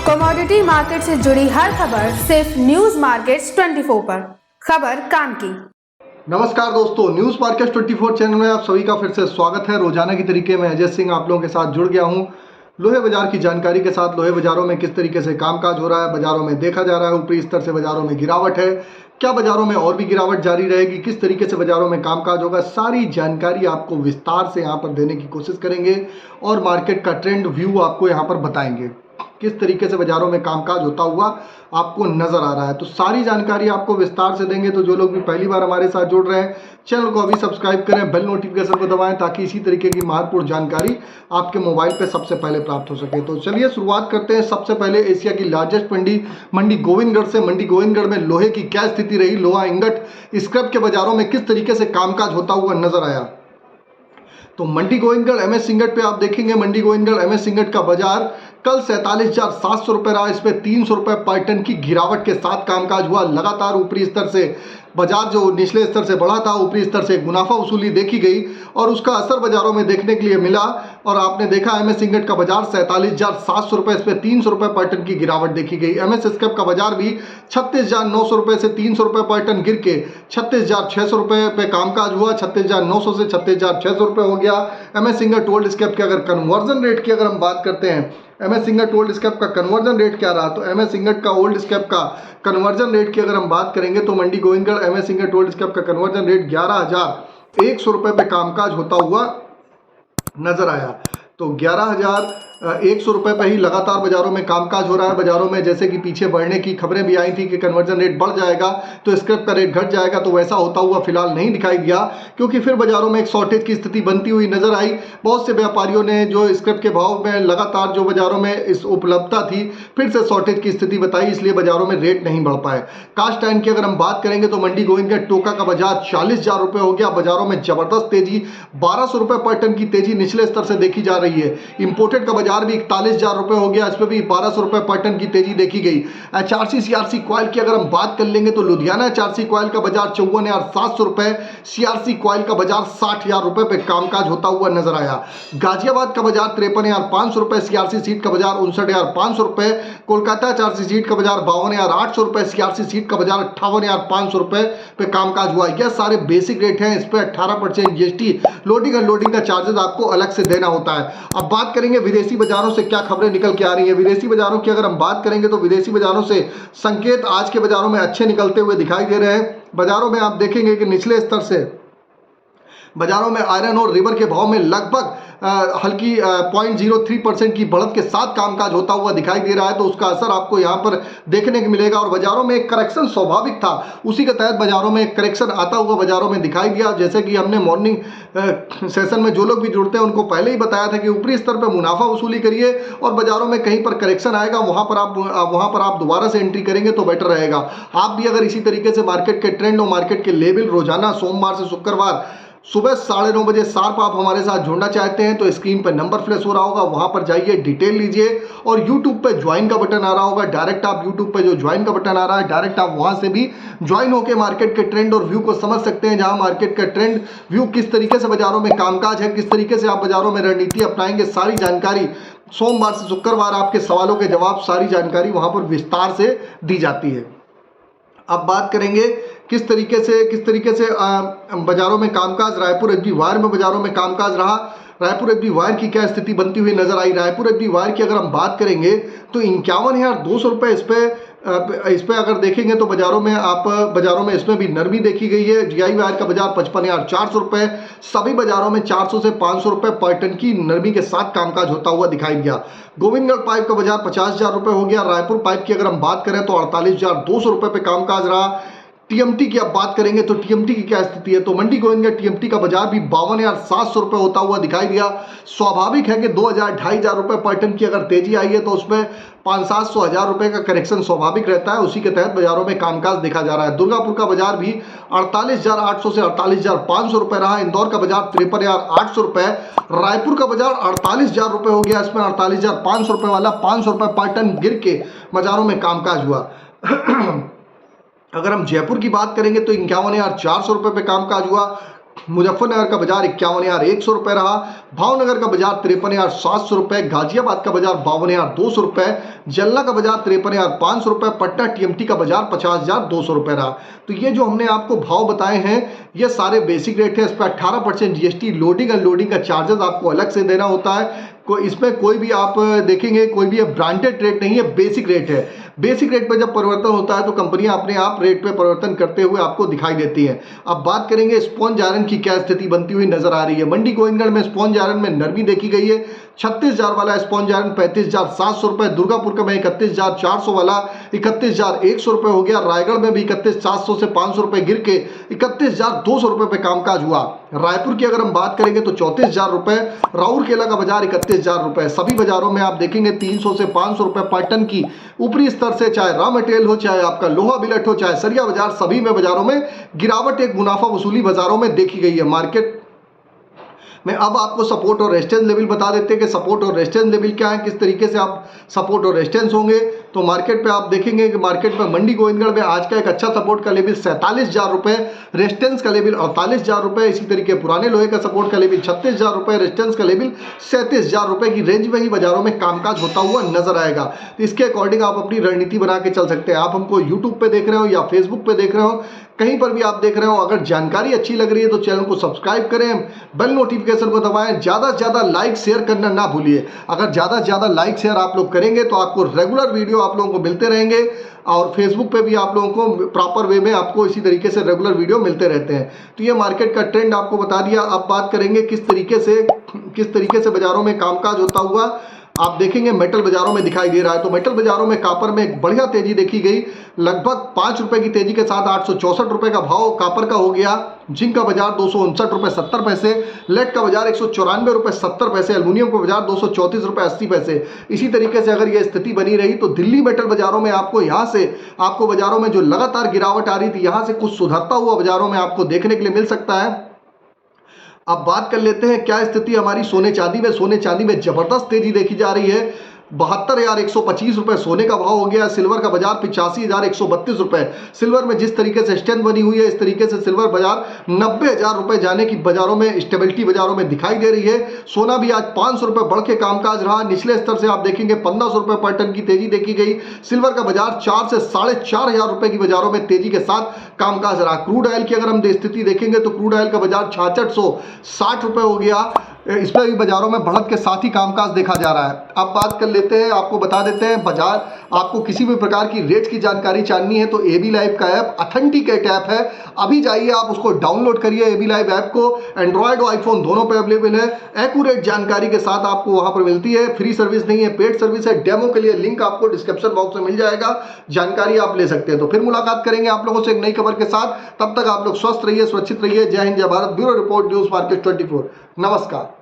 Commodity market से जुड़ी हर खबर सिर्फ न्यूज मार्केट्स 24 पर। खबर काम की। नमस्कार दोस्तों, न्यूज मार्केट्स 24 चैनल में आप सभी का फिर से स्वागत है। रोजाना की तरीके में अजय सिंह आप लोगों के साथ जुड़ गया हूं लोहे बाजार की जानकारी के साथ। लोहे बाजारों में किस तरीके से कामकाज हो रहा है, बाजारों में देखा जा रहा है ऊपरी स्तर से बाजारों में गिरावट है, क्या बाजारों में और भी गिरावट जारी रहेगी, किस तरीके से बाजारों में कामकाज होगा, सारी जानकारी आपको विस्तार से यहाँ पर देने की कोशिश करेंगे और मार्केट का ट्रेंड व्यू आपको यहाँ पर बताएंगे। किस तरीके से बाजारों में कामकाज होता हुआ आपको नजर आ रहा है, तो सारी जानकारी आपको विस्तार से देंगे। तो जो लोग भी पहली बार हमारे साथ जुड़ रहे हैं, चैनल को अभी सब्सक्राइब करें, बेल नोटिफिकेशन को दबाएं ताकि इसी तरीके की महत्वपूर्ण जानकारी आपके मोबाइल पे सबसे पहले प्राप्त हो सके। तो चलिए शुरुआत करते हैं। सबसे पहले एशिया की लार्जेस्ट मंडी गोविंदगढ़ से। मंडी गोविंदगढ़ में लोहे की क्या स्थिति रही, लोहा इंगट स्क्रैप के बाजारों में किस तरीके से कामकाज होता हुआ नजर आया। तो मंडी गोविंदगढ़ एमएस सिंगट पे आप देखेंगे, मंडी गोविंदगढ़ एमएस सिंगट का बाजार कल 47,700 रुपये रहा। इस पे 300 रुपये पर टन की गिरावट के साथ कामकाज हुआ। लगातार ऊपरी स्तर से बाजार जो निचले स्तर से बढ़ा था, ऊपरी स्तर से मुनाफा वसूली देखी गई और उसका असर बाजारों में देखने के लिए मिला। और आपने देखा एमएस सिंगट का बाजार 47,700 रुपये, इस पे 300 रुपये पर टन की गिरावट देखी गई। एमएस स्क्रैप का बाजार भी 36,900 रुपये से 300 रुपये पर टन गिर के 36,600 रुपये पे कामकाज हुआ। 36,900 से 36,600 रुपये हो गया। एमएस सिंगट ओल्ड स्क्रैप के अगर कन्वर्जन रेट की अगर हम बात करते हैं, एमएस सिंगट ओल्ड स्क्रैप का कन्वर्जन रेट क्या रहा, तो एमएस सिंगट का ओल्ड स्क्रैप का कन्वर्जन रेट की अगर हम बात करेंगे तो मंडी गोविंदगढ़ एमएस सिंगट ओल्ड स्क्रैप का कन्वर्जन रेट 11,100 रुपये पे कामकाज होता हुआ नजर आया। तो 11,100 रुपये पर ही लगातार बाजारों में कामकाज हो रहा है। बाजारों में जैसे कि पीछे बढ़ने की खबरें भी आई थी कि कन्वर्जन रेट बढ़ जाएगा तो स्क्रैप का रेट घट जाएगा, तो वैसा होता हुआ फिलहाल नहीं दिखाई दिया, क्योंकि फिर बाजारों में एक शॉर्टेज की स्थिति बनती हुई नजर आई। बहुत से व्यापारियों ने जो स्क्रैप के भाव में लगातार जो बाजारों में इस उपलब्धता थी, फिर से शॉर्टेज की स्थिति बताई, इसलिए बाजारों में रेट नहीं बढ़ पाए। कास्ट आयरन की अगर हम बात करेंगे तो मंडी गोविंदगढ़ टोका का बाजार 40,000 रुपये हो गया। बाजारों में जबरदस्त तेजी, 1,200 रुपये पर टन की तेजी निचले स्तर से देखी जा रही है। इंपोर्टेड का बाजार भी 41,000 रुपये हो गया, इस पर भी 1,200 रुपये पर टन की तेजी देखी गई। एचआरसी सीआरसी कॉइल की अगर हम बात कर लेंगे तो लुधियाना एचआरसी कॉइल का बाजार 54,700 रुपये, सीआरसी कॉइल का बाजार 60,000 रुपये पे कामकाज होता हुआ नजर आया। गाजियाबाद का बाजार 53,500 रुपये, सीआरसी सीट का बाजार 59,500 रुपये, कोलकाता एचआरसी सीट का बाजार 52,800 रुपये, सीआरसी सीट का बाजार 58,500 रुपये पे कामकाज हुआ। यह सारे बेसिक रेट हैं, इस पर 18% जीएसटी लोडिंग अनलोडिंग का चार्जेस आपको अलग से देना होता है। अब बात करेंगे विदेशी बाजारों से क्या खबरें निकल के आ रही हैं। विदेशी बाजारों की अगर हम बात करेंगे तो विदेशी बाजारों से संकेत आज के बाजारों में अच्छे निकलते हुए दिखाई दे रहे हैं। बाजारों में आप देखेंगे कि निचले स्तर से बाजारों में आयरन और रिवर के भाव में लगभग हल्की 0.03% की बढ़त के साथ कामकाज होता हुआ दिखाई दे रहा है, तो उसका असर आपको यहां पर देखने को मिलेगा। और बाजारों में एक करेक्शन स्वाभाविक था, उसी के तहत बाजारों में एक करेक्शन आता हुआ बाजारों में दिखाई दिया। जैसे कि हमने मॉर्निंग सेशन में जो लोग भी जुड़ते हैं उनको पहले ही बताया था कि ऊपरी स्तर पर मुनाफा वसूली करिए और बाजारों में कहीं पर करेक्शन आएगा वहां पर आप दोबारा से एंट्री करेंगे तो बेटर रहेगा। आप भी अगर इसी तरीके से मार्केट के ट्रेंड और मार्केट के लेवल रोजाना सोमवार से शुक्रवार सुबह 9:30 बजे शार्प आप हमारे साथ जुड़ना चाहते हैं तो स्क्रीन पर नंबर फ्लैश हो रहा होगा, वहां पर जाइए, डिटेल लीजिए और YouTube पे ज्वाइन का बटन आ रहा होगा। डायरेक्ट आप YouTube पे जो ज्वाइन का बटन आ रहा है, डायरेक्ट आप वहां से भी ज्वाइन होकर मार्केट के ट्रेंड और व्यू को समझ सकते हैं, जहां मार्केट का ट्रेंड व्यू किस तरीके से बाजारों में कामकाज है, किस तरीके से आप बाजारों में रणनीति अपनाएंगे, सारी जानकारी सोमवार से शुक्रवार आपके सवालों के जवाब, सारी जानकारी वहां पर विस्तार से दी जाती है। अब बात करेंगे किस तरीके से बाजारों में कामकाज, रायपुर एफबी वायर में बाजारों में कामकाज रहा। रायपुर एफबी वायर की क्या स्थिति बनती हुई नजर आई। रायपुर एफबी वायर की अगर हम बात करेंगे तो 51,200 रुपये इस पे अगर देखेंगे तो बाजारों में इसमें भी नरमी देखी गई है। जीआई वायर का बाजार 55,400 रुपये, सभी बाजारों में 400 से 500 रुपये पर टन की नरमी के साथ कामकाज होता हुआ दिखाई दिया। गोविंदगढ़ पाइप का बाजार 50,000 रुपये हो गया। रायपुर पाइप की अगर हम बात करें तो 48,200 रुपये पे कामकाज रहा। टीएमटी की अब बात करेंगे तो टीएमटी की क्या स्थिति है, तो मंडी गोविंदगढ़ टीएमटी का बाजार भी 52,700 रुपये होता हुआ दिखाई दिया। स्वाभाविक है कि 2,000-2,500 रुपये पर टन की अगर तेजी आई है तो उसमें 500-700 रुपये का करेक्शन स्वाभाविक रहता है, उसी के तहत बाजारों में कामकाज देखा जा रहा है। दुर्गापुर का बाजार भी 48,800 से 48,500 रुपये रहा। इंदौर का बाजार 53,800 रुपये। रायपुर का बाजार 48,000 रुपये हो गया, इसमें 48,500 रुपये वाला 500 रुपये पर टन गिर के बाजारों में कामकाज हुआ। अगर हम जयपुर की बात करेंगे तो 51,400 रुपये पे कामकाज हुआ। मुजफ्फरनगर का बाजार 51,100 रुपये रहा, भावनगर का बाजार 53,700 रुपये, गाजियाबाद का बाजार 52,200 रुपये, जलना का बाजार 53,500 रुपये, पटना टीएमटी का बाजार 50,200 रुपये रहा। तो ये जो हमने आपको भाव बताए हैं ये सारे बेसिक रेट है। इस पर 18% जीएसटी, लोडिंग अनलोडिंग का चार्जेस आपको अलग से देना होता है। इसमें कोई भी आप देखेंगे कोई भी ब्रांडेड रेट नहीं है, बेसिक रेट है। बेसिक रेट पर जब परिवर्तन होता है तो कंपनियां अपने आप रेट पे परिवर्तन करते हुए आपको दिखाई देती हैं। अब बात करेंगे स्पॉन्ज आयरन की क्या स्थिति बनती हुई नजर आ रही है। मंडी गोविंदगढ़ में स्पॉन्ज आयरन में नरमी देखी गई है। 36,000 वाला स्पॉन्ज आयरन 35,700 रुपये, दुर्गापुर का में 31,400 वाला 31,100 रुपये हो गया। रायगढ़ में भी 31,700 से 500 रुपये गिर के 31,200 रुपये पे कामकाज हुआ। रायपुर की अगर हम बात करेंगे तो 34,000 रुपये, राउरकेला का बाजार 31,000 रुपये। सभी बाजारों में आप देखेंगे 300 से 500 रुपये पर टन की ऊपरी स्तर से, चाहे रॉ मटेरियल हो, चाहे आपका लोहा बिलट हो, चाहे सरिया बाजार, सभी में बाजारों में गिरावट, एक मुनाफा वसूली बाजारों में देखी गई है। मार्केट में अब आपको सपोर्ट और रेजिस्टेंस लेवल बता देते हैं कि सपोर्ट और रेजिस्टेंस लेवल क्या है, किस तरीके से आप सपोर्ट और रेजिस्टेंस होंगे। तो मार्केट पे आप देखेंगे कि मार्केट में मंडी गोविंदगढ़ में आज का एक अच्छा सपोर्ट का लेवल 47,000 रुपये, रेजिस्टेंस का लेवल 48,000 रुपये। इसी तरीके पुराने लोहे का सपोर्ट का लेवल 36,000 रुपये, रेजिस्टेंस का लेवल 37,000 रुपये की रेंज में ही बाजारों में कामकाज होता हुआ नजर आएगा। तो इसके अकॉर्डिंग आप अपनी रणनीति बना के चल सकते हैं। आप हमको यूट्यूब पे देख रहे हो या फेसबुक पे देख रहे हो, कहीं पर भी आप देख रहे हो, अगर जानकारी अच्छी लग रही है तो चैनल को सब्सक्राइब करें, बेल नोटिफिकेशन को दबाएं, ज़्यादा से ज़्यादा लाइक शेयर करना ना भूलिए। अगर ज़्यादा से ज़्यादा लाइक शेयर आप लोग करेंगे तो आपको रेगुलर वीडियो आप लोगों को मिलते रहेंगे और फेसबुक पे भी आप लोगों को प्रॉपर वे में आपको इसी तरीके से रेगुलर वीडियो मिलते रहते हैं। तो ये मार्केट का ट्रेंड आपको बता दिया। अब बात करेंगे किस तरीके से बाजारों में कामकाज होता हुआ आप देखेंगे मेटल बाजारों में दिखाई दे रहा है। तो मेटल बाजारों में कापर में एक बढ़िया तेजी देखी गई, लगभग 5 रुपए की तेजी के साथ 864 रुपए का भाव कापर का हो गया। जिंक का बाजार 259 रुपए 70 पैसे, लेड का बाजार 194 रुपए 70 पैसे, एल्यूमिनियम का बाजार 234 रुपए 80 पैसे। इसी तरीके से अगर यह स्थिति बनी रही तो दिल्ली मेटल बाजारों में आपको बाजारों में जो लगातार गिरावट आ रही थी, यहां से कुछ सुधरता हुआ बाजारों में आपको देखने के लिए मिल सकता है। अब बात कर लेते हैं क्या स्थिति हमारी सोने चांदी में। सोने चांदी में जबरदस्त तेजी देखी जा रही है। 72,125 रुपए सोने का भाव हो गया। सिल्वर का बाजार 85,132 रुपए। सिल्वर में जिस तरीके से स्ट्रेंथ बनी हुई है, इस तरीके से सिल्वर बाजार 90,000 रुपए जाने की बाजारों में स्टेबिलिटी बाजारों में दिखाई दे रही है। सोना भी आज 500 रुपए बढ़ के कामकाज रहा। निचले स्तर से आप देखेंगे 1,500 रुपए पर टन की तेजी देखी गई। सिल्वर का बाजार 4 से 4,500 रुपए की बाजारों में तेजी के साथ कामकाज रहा। क्रूड ऑयल की अगर हम स्थिति देखेंगे तो क्रूड ऑयल का बाजार 6660 रुपए हो गया। इसमें भी बाजारों में बढ़त के साथ ही कामकाज देखा जा रहा है। अब बात कर लेते हैं, आपको बता देते हैं बाजार, आपको किसी भी प्रकार की रेट की जानकारी जाननी है तो एबी लाइव का ऐप ऑथेंटिकेट ऐप है। अभी जाइए आप उसको डाउनलोड करिए एबी लाइव ऐप को। एंड्रॉयड और आईफोन दोनों पे अवेलेबल है। एक्यूरेट जानकारी के साथ आपको वहां पर मिलती है। फ्री सर्विस नहीं है, पेड सर्विस है। डेमो के लिए लिंक आपको डिस्क्रिप्शन बॉक्स में मिल जाएगा, जानकारी आप ले सकते हैं। तो फिर मुलाकात करेंगे आप लोगों से एक नई खबर के साथ। तब तक आप लोग स्वस्थ रहिए, सुरक्षित रहिए। जय हिंद, जय Bharat. Bureau report, news market 24। नमस्कार।